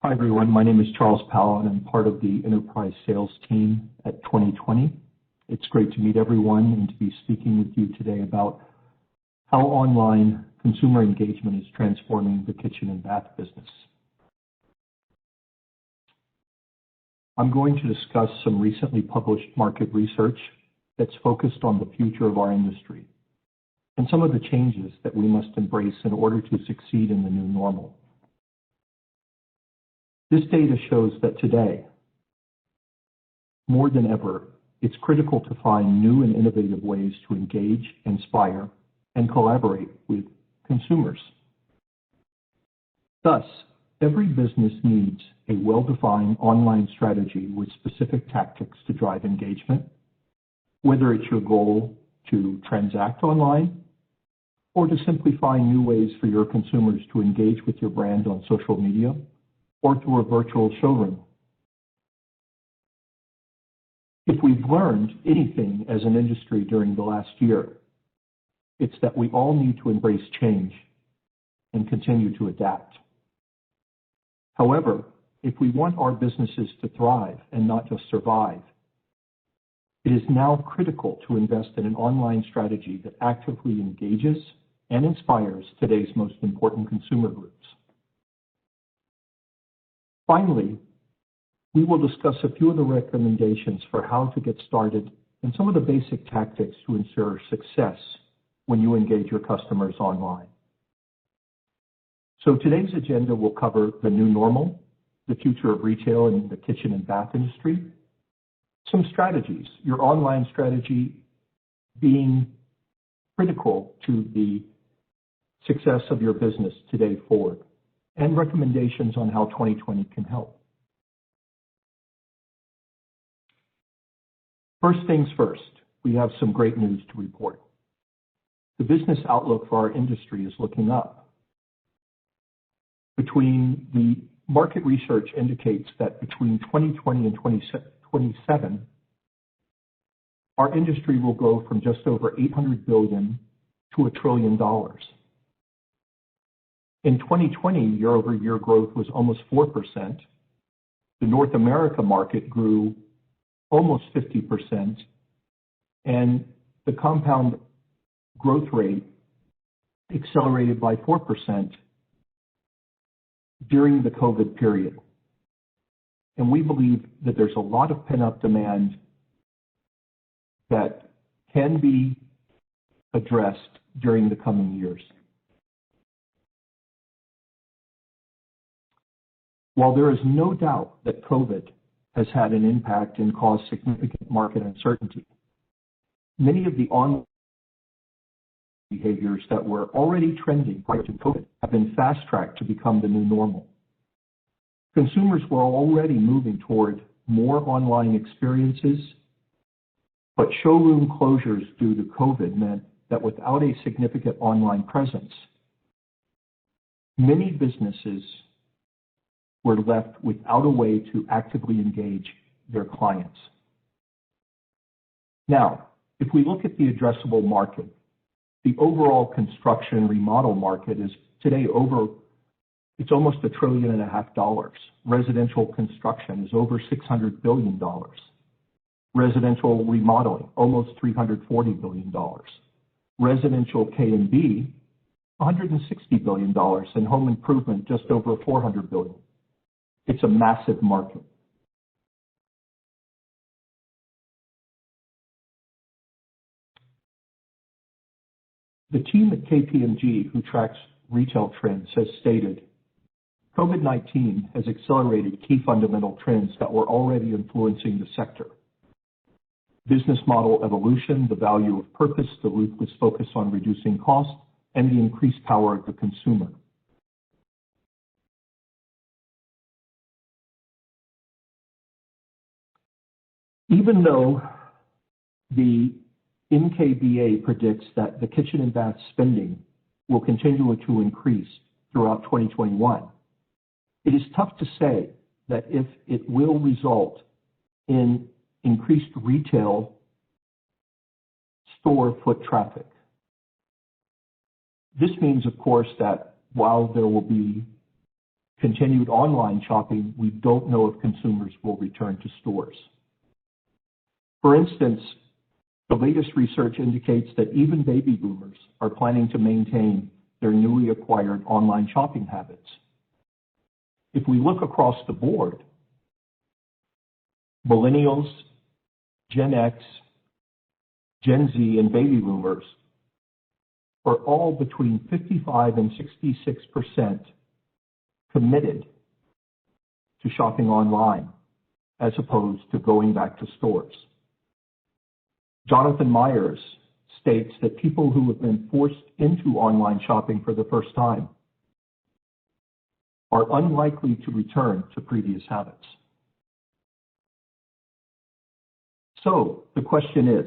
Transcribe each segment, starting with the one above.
Hi, everyone. My name is Charles Powell, and I'm part of the enterprise sales team at 2020. It's great to meet everyone and to be speaking with you today about how online consumer engagement is transforming the kitchen and bath business. I'm going to discuss some recently published market research that's focused on the future of our industry and some of the changes that we must embrace in order to succeed in the new normal. This data shows that today, more than ever, it's critical to find new and innovative ways to engage, inspire, and collaborate with consumers. Thus, every business needs a well-defined online strategy with specific tactics to drive engagement, whether it's your goal to transact online or to simply find new ways for your consumers to engage with your brand on social media or through a virtual showroom. If we've learned anything as an industry during the last year, it's that we all need to embrace change and continue to adapt. However, if we want our businesses to thrive and not just survive, it is now critical to invest in an online strategy that actively engages and inspires today's most important consumer groups. Finally, we will discuss a few of the recommendations for how to get started and some of the basic tactics to ensure success when you engage your customers online. So today's agenda will cover the new normal, the future of retail and the kitchen and bath industry, some strategies, your online strategy being critical to the success of your business today forward, and recommendations on how 2020 can help. First things first, we have some great news to report. The business outlook for our industry is looking up. Between the market research indicates that between 2020 and 2027, our industry will go from just over $800 billion to $1 trillion. In 2020, year-over-year growth was almost 4%. The North America market grew almost 50%, and the compound growth rate accelerated by 4% during the COVID period. And we believe that there's a lot of pent-up demand that can be addressed during the coming years. While there is no doubt that COVID has had an impact and caused significant market uncertainty, many of the online behaviors that were already trending prior to COVID have been fast-tracked to become the new normal. Consumers were already moving toward more online experiences, but showroom closures due to COVID meant that without a significant online presence, many businesses were left without a way to actively engage their clients. Now, if we look at the addressable market, the overall construction and remodel market is today it's almost $1.5 trillion. Residential construction is over $600 billion. Residential remodeling, almost $340 billion. Residential K&B, $160 billion, and home improvement just over $400 billion. It's a massive market. The team at KPMG, who tracks retail trends, has stated, COVID-19 has accelerated key fundamental trends that were already influencing the sector. Business model evolution, the value of purpose, the ruthless focus on reducing costs, and the increased power of the consumer. Even though the NKBA predicts that the kitchen and bath spending will continue to increase throughout 2021, it is tough to say that if it will result in increased retail store foot traffic. This means, of course, that while there will be continued online shopping, we don't know if consumers will return to stores. For instance, the latest research indicates that even baby boomers are planning to maintain their newly acquired online shopping habits. If we look across the board, millennials, Gen X, Gen Z, and baby boomers are all between 55 and 66% committed to shopping online as opposed to going back to stores. Jonathan Myers states that people who have been forced into online shopping for the first time are unlikely to return to previous habits. So the question is,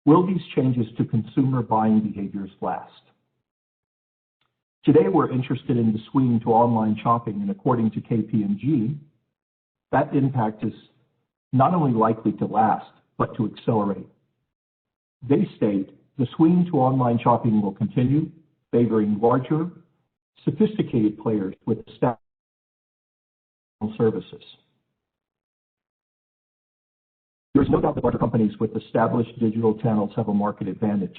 will these changes to consumer buying behaviors last? Today, we're interested in the swing to online shopping, and according to KPMG, that impact is not only likely to last, but to accelerate. They state the swing to online shopping will continue, favoring larger, sophisticated players with established services. There's no doubt that larger companies with established digital channels have a market advantage.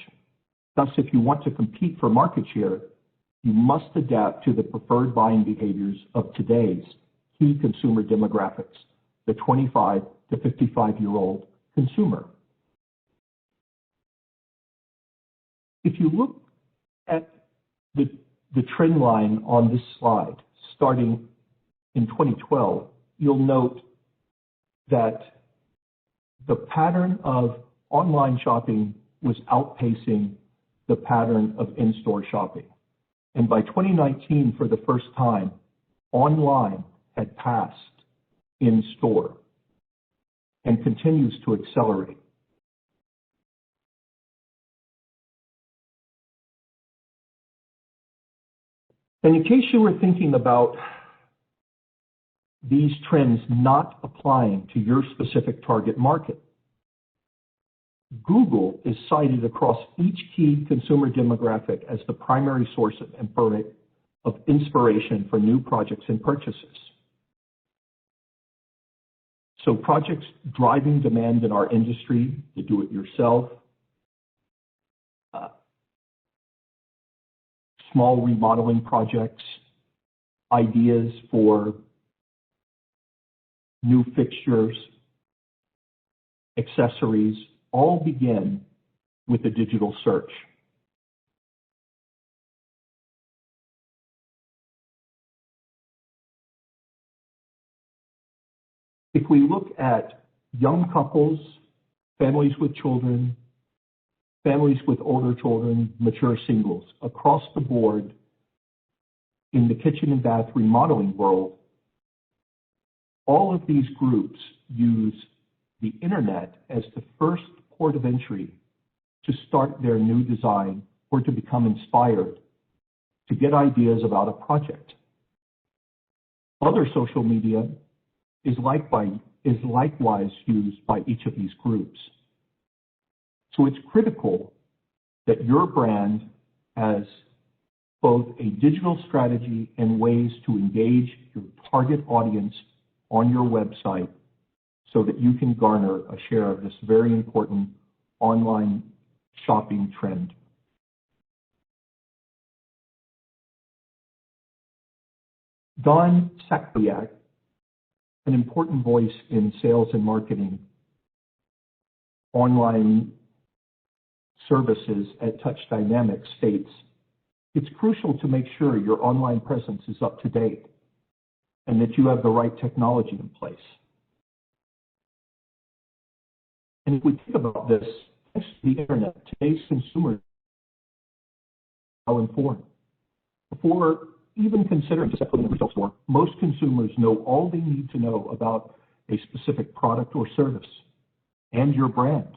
Thus, if you want to compete for market share, you must adapt to the preferred buying behaviors of today's key consumer demographics, the 25 to 55-year-old consumer. If you look at the trend line on this slide, starting in 2012, you'll note that the pattern of online shopping was outpacing the pattern of in-store shopping. And by 2019, for the first time, online had passed in-store and continues to accelerate. And in case you were thinking about these trends not applying to your specific target market, Google is cited across each key consumer demographic as the primary source of inspiration for new projects and purchases. So projects driving demand in our industry, the do-it-yourself, small remodeling projects, ideas for new fixtures, accessories, all begin with a digital search. If we look at young couples, families with children, families with older children, mature singles, across the board in the kitchen and bath remodeling world, all of these groups use the internet as the first port of entry to start their new design or to become inspired to get ideas about a project. Other social media is likewise used by each of these groups. So it's critical that your brand has both a digital strategy and ways to engage your target audience on your website so that you can garner a share of this very important online shopping trend. Don Sakowiak, an important voice in sales and marketing online services at Touch Dynamics, states, it's crucial to make sure your online presence is up to date and that you have the right technology in place. And if we think about this, thanks to the internet, today's consumers are well informed. Before even considering stepping in the retail store, most consumers know all they need to know about a specific product or service and your brand.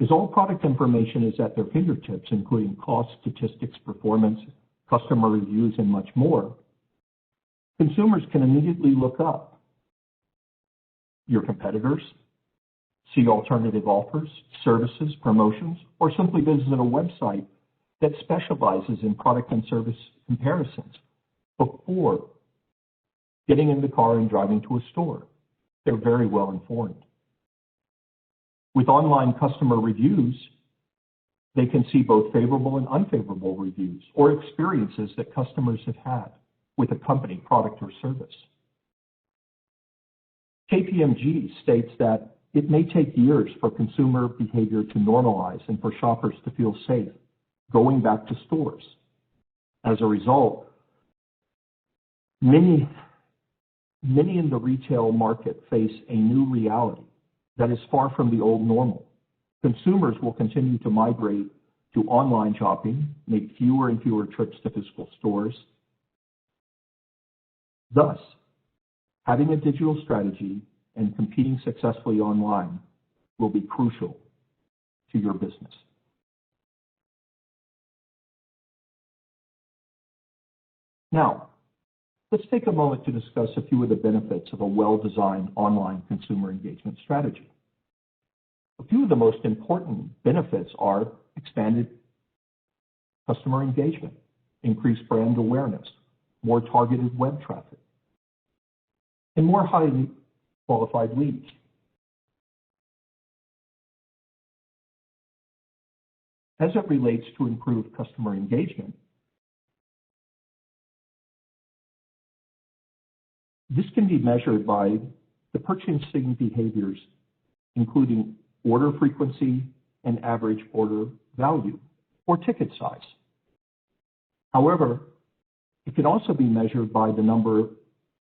As all product information is at their fingertips, including cost, statistics, performance, customer reviews, and much more, consumers can immediately look up your competitors, see alternative offers, services, promotions, or simply visit a website that specializes in product and service comparisons. before getting in the car and driving to a store. They're very well informed. With online customer reviews, they can see both favorable and unfavorable reviews or experiences that customers have had with a company, product, or service. KPMG states that it may take years for consumer behavior to normalize and for shoppers to feel safe going back to stores. As a result, many in the retail market face a new reality that is far from the old normal. Consumers will continue to migrate to online shopping, make fewer and fewer trips to physical stores. Thus, having a digital strategy and competing successfully online will be crucial to your business. Now, let's take a moment to discuss a few of the benefits of a well-designed online consumer engagement strategy. A few of the most important benefits are expanded customer engagement, increased brand awareness, more targeted web traffic, and more highly qualified leads. As it relates to improved customer engagement, this can be measured by the purchasing behaviors, including order frequency and average order value or ticket size. However, it can also be measured by the number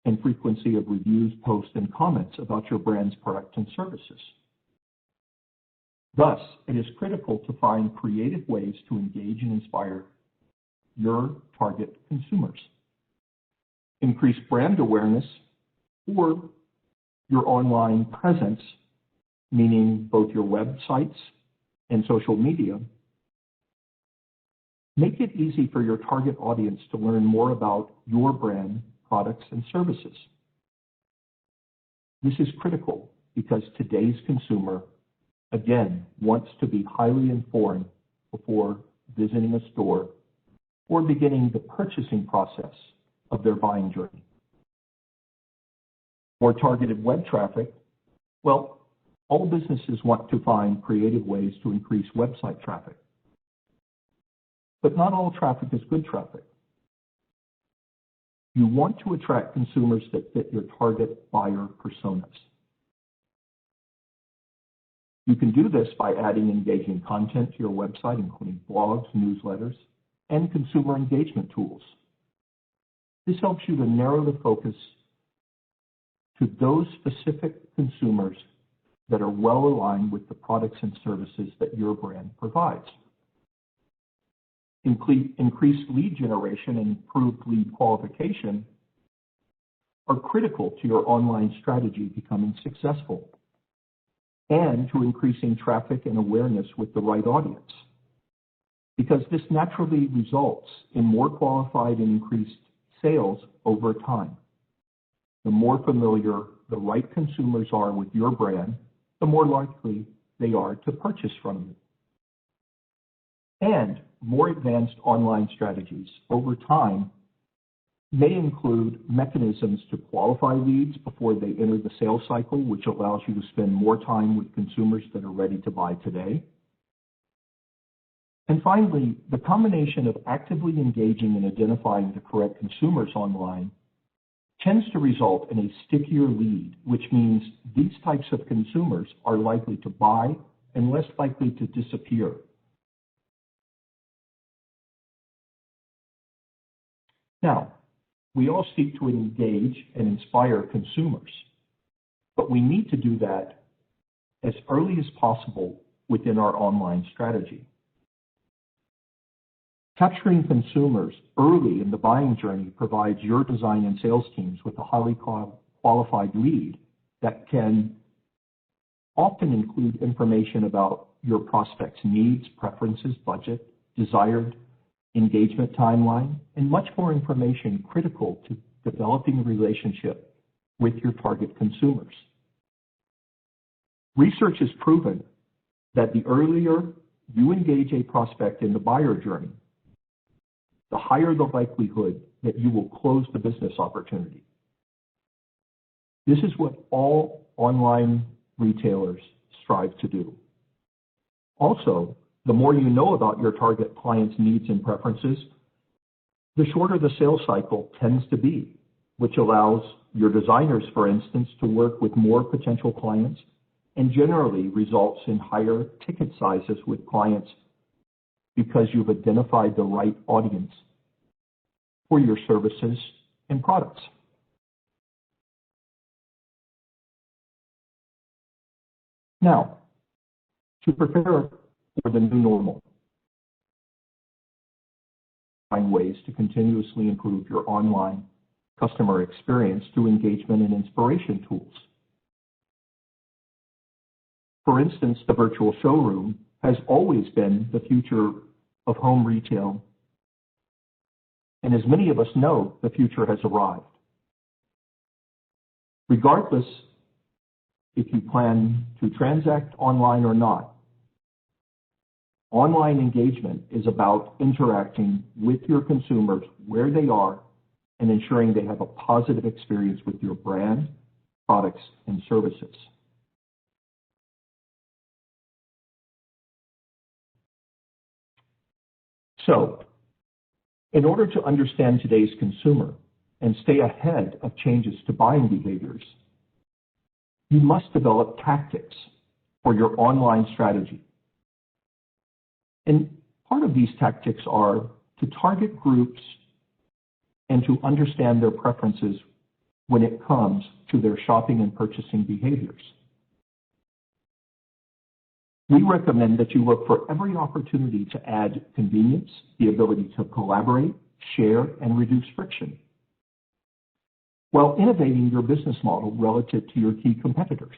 and frequency of reviews, posts, and comments about your brand's products and services. Thus, it is critical to find creative ways to engage and inspire your target consumers. Increase brand awareness or your online presence, meaning both your websites and social media. Make it easy for your target audience to learn more about your brand, products, and services. This is critical because today's consumer, again, wants to be highly informed before visiting a store or beginning the purchasing process of their buying journey. More targeted web traffic. Well, all businesses want to find creative ways to increase website traffic. But not all traffic is good traffic. You want to attract consumers that fit your target buyer personas. You can do this by adding engaging content to your website, including blogs, newsletters, and consumer engagement tools. This helps you to narrow the focus to those specific consumers that are well aligned with the products and services that your brand provides. Increased lead generation and improved lead qualification are critical to your online strategy becoming successful and to increasing traffic and awareness with the right audience, because this naturally results in more qualified and increased sales over time. The more familiar the right consumers are with your brand, the more likely they are to purchase from you. And more advanced online strategies over time may include mechanisms to qualify leads before they enter the sales cycle, which allows you to spend more time with consumers that are ready to buy today. And finally, the combination of actively engaging and identifying the correct consumers online tends to result in a stickier lead, which means these types of consumers are likely to buy and less likely to disappear. Now, we all seek to engage and inspire consumers, but we need to do that as early as possible within our online strategy. Capturing consumers early in the buying journey provides your design and sales teams with a highly qualified lead that can often include information about your prospect's needs, preferences, budget, desired engagement timeline, and much more information critical to developing a relationship with your target consumers. Research has proven that the earlier you engage a prospect in the buyer journey, the higher the likelihood that you will close the business opportunity. This is what all online retailers strive to do. Also, the more you know about your target client's needs and preferences, the shorter the sales cycle tends to be, which allows your designers, for instance, to work with more potential clients and generally results in higher ticket sizes with clients because you've identified the right audience for your services and products. Now, to prepare for the new normal, find ways to continuously improve your online customer experience through engagement and inspiration tools. For instance, the virtual showroom has always been the future of home retail. And as many of us know, the future has arrived. Regardless if you plan to transact online or not, online engagement is about interacting with your consumers where they are and ensuring they have a positive experience with your brand, products, and services. So, in order to understand today's consumer and stay ahead of changes to buying behaviors, you must develop tactics for your online strategy. And part of these tactics are to target groups and to understand their preferences when it comes to their shopping and purchasing behaviors. We recommend that you look for every opportunity to add convenience, the ability to collaborate, share, and reduce friction, while innovating your business model relative to your key competitors.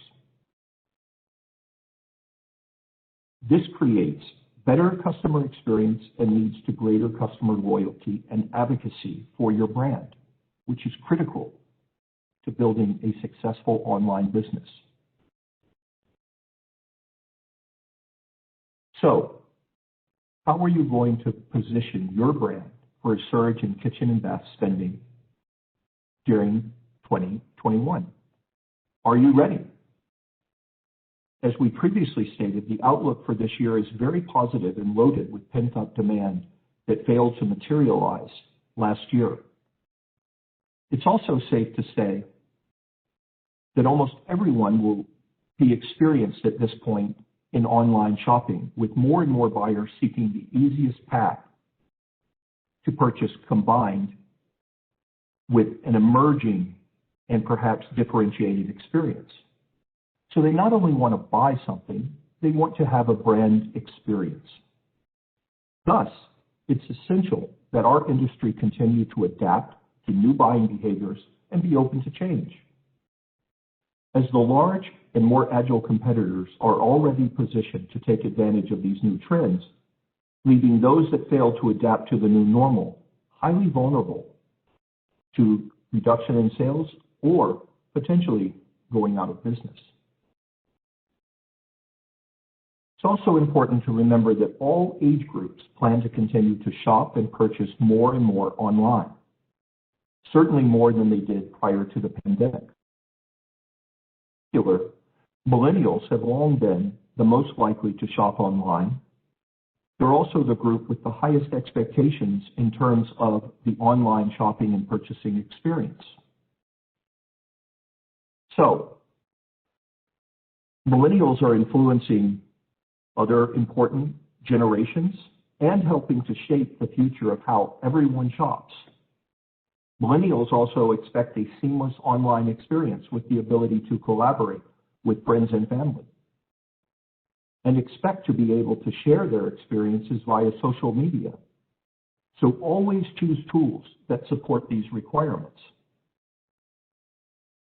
This creates better customer experience and leads to greater customer loyalty and advocacy for your brand, which is critical to building a successful online business. So, how are you going to position your brand for a surge in kitchen and bath spending during 2021? Are you ready? As we previously stated, the outlook for this year is very positive and loaded with pent-up demand that failed to materialize last year. It's also safe to say that almost everyone will be experienced at this point in online shopping, with more and more buyers seeking the easiest path to purchase combined with an emerging and perhaps differentiated experience. So they not only want to buy something, they want to have a brand experience. Thus, it's essential that our industry continue to adapt to new buying behaviors and be open to change. As the large and more agile competitors are already positioned to take advantage of these new trends, leaving those that fail to adapt to the new normal highly vulnerable to reduction in sales or potentially going out of business. It's also important to remember that all age groups plan to continue to shop and purchase more and more online, certainly more than they did prior to the pandemic. In particular, millennials have long been the most likely to shop online. They're also the group with the highest expectations in terms of the online shopping and purchasing experience. So, millennials are influencing other important generations and helping to shape the future of how everyone shops. Millennials also expect a seamless online experience with the ability to collaborate with friends and family, and expect to be able to share their experiences via social media. So always choose tools that support these requirements.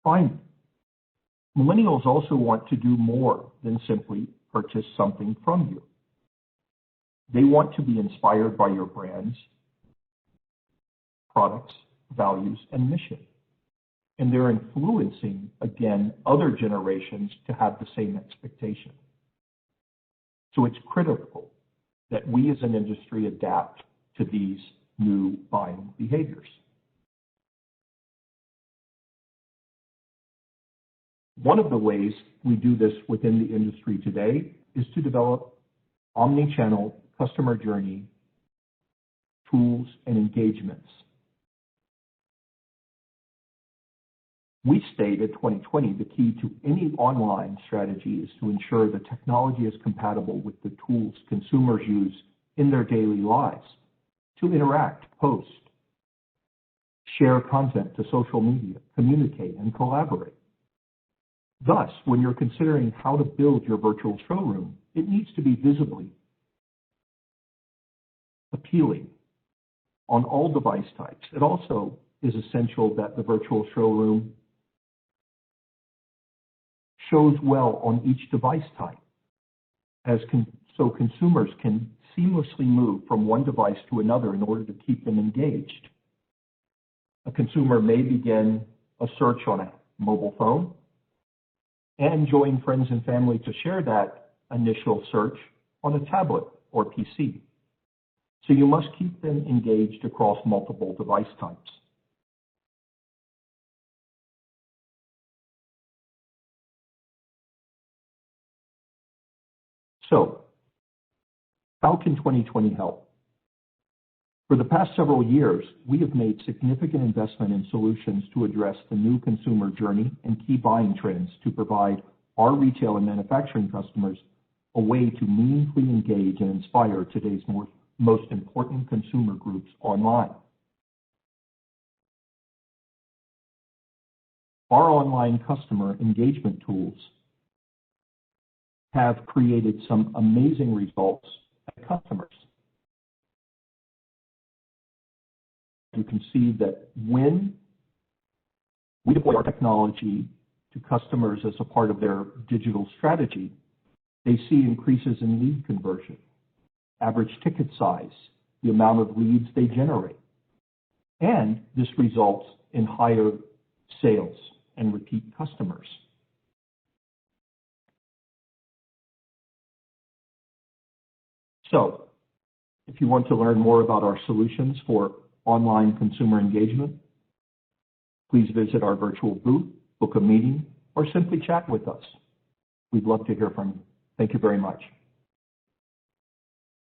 Finally, millennials also want to do more than simply purchase something from you. They want to be inspired by your brands, products, values, and mission. And they're influencing, again, other generations to have the same expectation. So it's critical that we as an industry adapt to these new buying behaviors. One of the ways we do this within the industry today is to develop omni-channel customer journey tools and engagements. We stated 2020 the key to any online strategy is to ensure the technology is compatible with the tools consumers use in their daily lives to interact, post, share content to social media, communicate, and collaborate. Thus, when you're considering how to build your virtual showroom, it needs to be visibly appealing on all device types. It also is essential that the virtual showroom shows well on each device type, so consumers can seamlessly move from one device to another in order to keep them engaged. A consumer may begin a search on a mobile phone and join friends and family to share that initial search on a tablet or PC. So you must keep them engaged across multiple device types. So, how can 2020 help? For the past several years, we have made significant investment in solutions to address the new consumer journey and key buying trends to provide our retail and manufacturing customers a way to meaningfully engage and inspire today's most important consumer groups online. Our online customer engagement tools have created some amazing results at customers. You can see that when we deploy our technology to customers as a part of their digital strategy, they see increases in lead conversion, average ticket size, the amount of leads they generate, and this results in higher sales and repeat customers. So, if you want to learn more about our solutions for online consumer engagement, please visit our virtual booth, book a meeting, or simply chat with us. We'd love to hear from you. Thank you very much.